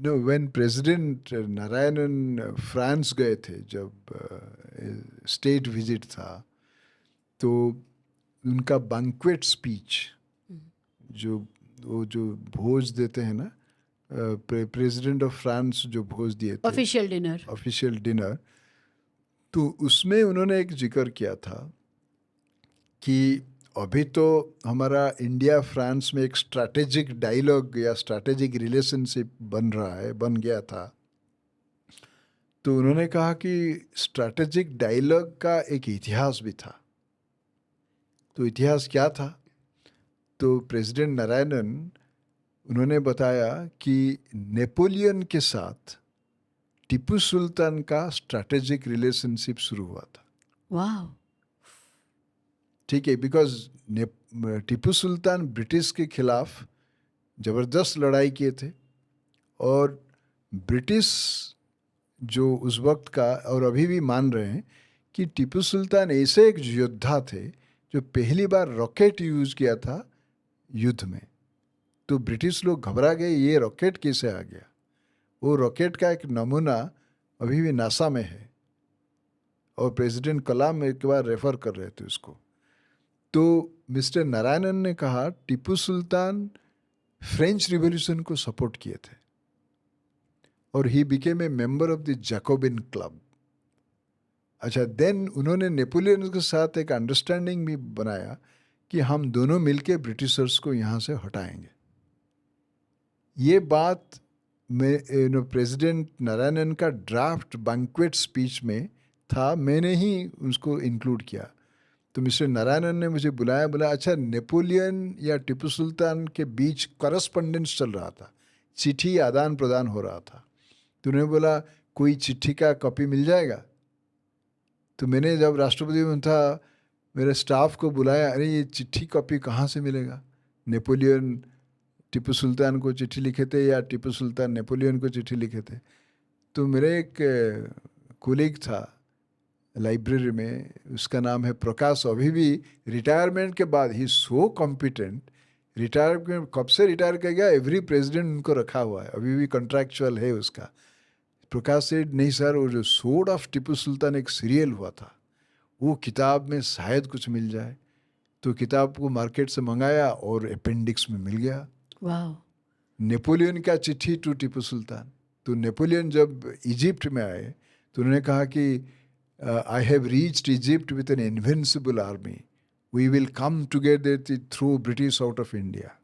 No, when president Narayanan France गए थे, जब स्टेट विजिट था, तो उनका बैंक्वेट स्पीच, जो वो जो भोज देते हैं ना, प्रेसिडेंट ऑफ फ्रांस जो भोज दिए थे, ऑफिशियल डिनर। ऑफिशियल डिनर, तो उसमें उन्होंने एक जिक्र किया था कि अभी तो हमारा इंडिया फ्रांस में एक स्ट्रैटेजिक डायलॉग या स्ट्रैटेजिक रिलेशनशिप बन गया था। तो उन्होंने कहा कि स्ट्रैटेजिक डायलॉग का एक इतिहास भी था। तो इतिहास क्या था? तो प्रेसिडेंट नारायणन, उन्होंने बताया कि नेपोलियन के साथ टीपू सुल्तान का स्ट्रैटेजिक रिलेशनशिप शुरू हुआ था। वाह। ठीक है, बिकॉज टीपू सुल्तान ब्रिटिश के खिलाफ ज़बरदस्त लड़ाई किए थे, और ब्रिटिश जो उस वक्त का और अभी भी मान रहे हैं कि टीपू सुल्तान ऐसे एक योद्धा थे जो पहली बार रॉकेट यूज़ किया था युद्ध में। तो ब्रिटिश लोग घबरा गए, ये रॉकेट कैसे आ गया। वो रॉकेट का एक नमूना अभी भी नासा में है, और प्रेसिडेंट कलाम एक बार रेफर कर रहे थे उसको। तो मिस्टर नारायणन ने कहा टीपू सुल्तान फ्रेंच रिवॉल्यूशन को सपोर्ट किए थे, और he became a member of the Jacobin club. अच्छा, देन उन्होंने नेपोलियन के साथ एक अंडरस्टैंडिंग भी बनाया कि हम दोनों मिलके ब्रिटिशर्स को यहाँ से हटाएंगे। ये बात में प्रेसिडेंट नारायणन का ड्राफ्ट बैंक्वेट स्पीच में था, मैंने ही उसको इंक्लूड किया। तो मिस्टर नारायणन ने मुझे बुलाया, बोला अच्छा नेपोलियन या टीपू सुल्तान के बीच करस्पॉन्डेंस चल रहा था, चिट्ठी आदान प्रदान हो रहा था। तो उन्होंने बोला कोई चिट्ठी का कॉपी मिल जाएगा? तो मैंने जब राष्ट्रपति में था, मेरे स्टाफ को बुलाया, अरे ये चिट्ठी कॉपी कहाँ से मिलेगा? नेपोलियन टीपू सुल्तान को चिट्ठी लिखे थे या टीपू सुल्तान नेपोलियन को चिट्ठी लिखे थे? तो मेरे एक कोलीग था लाइब्रेरी में, उसका नाम है प्रकाश। अभी भी रिटायरमेंट के बाद ही सो कॉम्पिटेंट, रिटायरमेंट कब से रिटायर कर गया, एवरी प्रेसिडेंट उनको रखा हुआ है, अभी भी कॉन्ट्रैक्चुअल है उसका। प्रकाश से नहीं सर, वो जो सोर्ड ऑफ टीपू सुल्तान एक सीरियल हुआ था, वो किताब में शायद कुछ मिल जाए। तो किताब को मार्केट से मंगाया और अपेंडिक्स में मिल गया। वाह। नेपोलियन का चिट्ठी टू टीपू सुल्तान। तो नेपोलियन जब इजिप्ट में आए तो उन्होंने कहा कि I have reached Egypt with an invincible army, we will come together throw British out of India.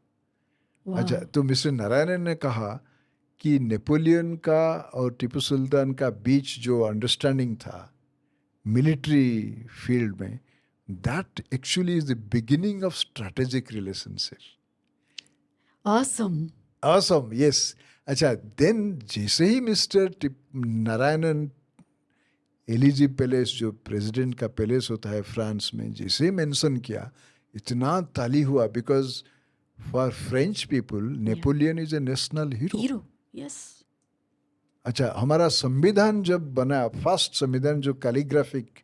अच्छा, तो मिस्टर नारायणन ने कहा कि नेपोलियन का और टीपू सुल्तान का बीच जो अंडरस्टैंडिंग था मिलिट्री फील्ड में, that actually is the beginning of strategic relationship. Awesome. Awesome, yes. अच्छा, देन जैसे ही मिस्टर नारायणन एलिजी पैलेस, जो प्रेसिडेंट का पैलेस होता है फ्रांस में, जैसे ही मेंशन किया, इतना ताली हुआ, because for French people Napoleon is a national hero. Yes. अच्छा, हमारा संविधान जब बना, फर्स्ट संविधान जो कैलीग्राफिक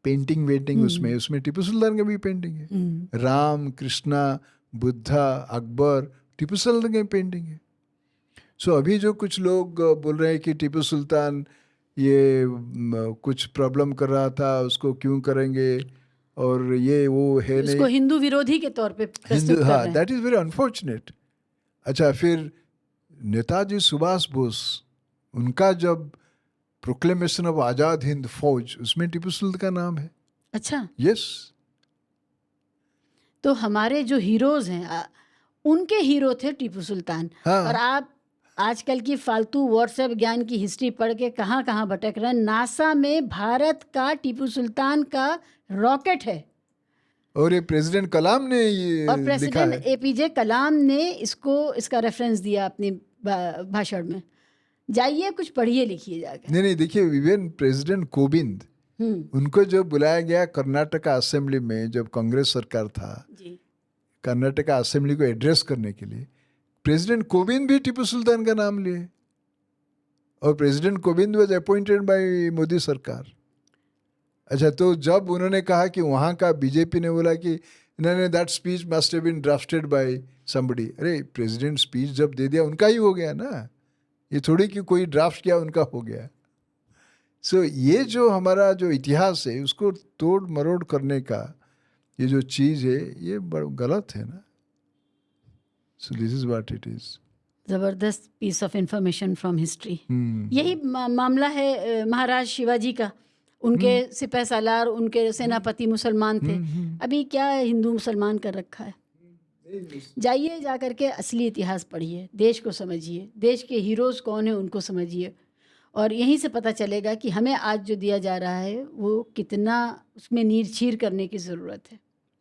पेंटिंग वेंटिंग, उसमें टीपू सुल्तान का भी पेंटिंग है। राम, कृष्णा, बुद्धा, अकबर, टीपू सुल्तान की पेंटिंग है। सो अभी जो कुछ लोग बोल रहे हैं कि टीपू सुल्तान ये कुछ प्रॉब्लम कर रहा था, उसको क्यों करेंगे, और ये वो है नहीं, इसको हिंदू विरोधी के तौर पे प्रस्तुत कर हाँ, रहे हैं। That is very unfortunate. अच्छा, फिर नेताजी सुभाष बोस, उनका जब प्रोक्लेमेशन ऑफ आज़ाद हिंद फौज, उसमें टीपू सुल्तान का नाम है। अच्छा, यस। तो हमारे जो हीरोज हैं उनके हीरो थे टीपू सुल्तान। हाँ। और आप आजकल की फालतू व्हाट्सएप ज्ञान की हिस्ट्री पढ़ के कहाँ कहाँ भटक रहे हैं। नासा में भारत का टीपू सुल्तान का रॉकेट है, और ये प्रेसिडेंट कलाम ने ये और लिखा प्रेसिडेंट है। एपीजे कलाम ने इसका रेफरेंस दिया अपनी भाषण में। जाइए कुछ पढ़िए लिखिए जाकर। नहीं, देखिए, इवन प्रेसिडेंट कोविंद, उनको जो बुलाया गया कर्नाटका असेंबली में, जब कांग्रेस सरकार था, कर्नाटका असेंबली को एड्रेस करने के लिए, प्रेसिडेंट कोविंद भी टीपू सुल्तान का नाम लिए, और president Kovind was appointed by Modi सरकार। अच्छा, तो जब उन्होंने कहा कि वहाँ का बीजेपी ने बोला कि नहीं, that speech must have been drafted by somebody. अरे, प्रेसिडेंट स्पीच जब दे दिया, उनका ही हो गया ना। ये थोड़ी कि कोई ड्राफ्ट किया उनका हो गया। सो ये जो हमारा जो इतिहास है उसको तोड़ मरोड़ करने का ये जो चीज़ है ये बड़ा गलत है ना। So this is what it is. ज़बरदस्त piece of information from history. यही मामला है महाराज शिवाजी का। उनके सिपह सालार, उनके सेनापति मुसलमान थे। अभी क्या हिंदू मुसलमान कर रखा है। जाइए, जा करके असली इतिहास पढ़िए, देश को समझिए, देश के हीरोज़ कौन हैं उनको समझिए, और यहीं से पता चलेगा कि हमें आज जो दिया जा रहा है वो कितना उसमें नीर छीर करने की ज़रूरत है।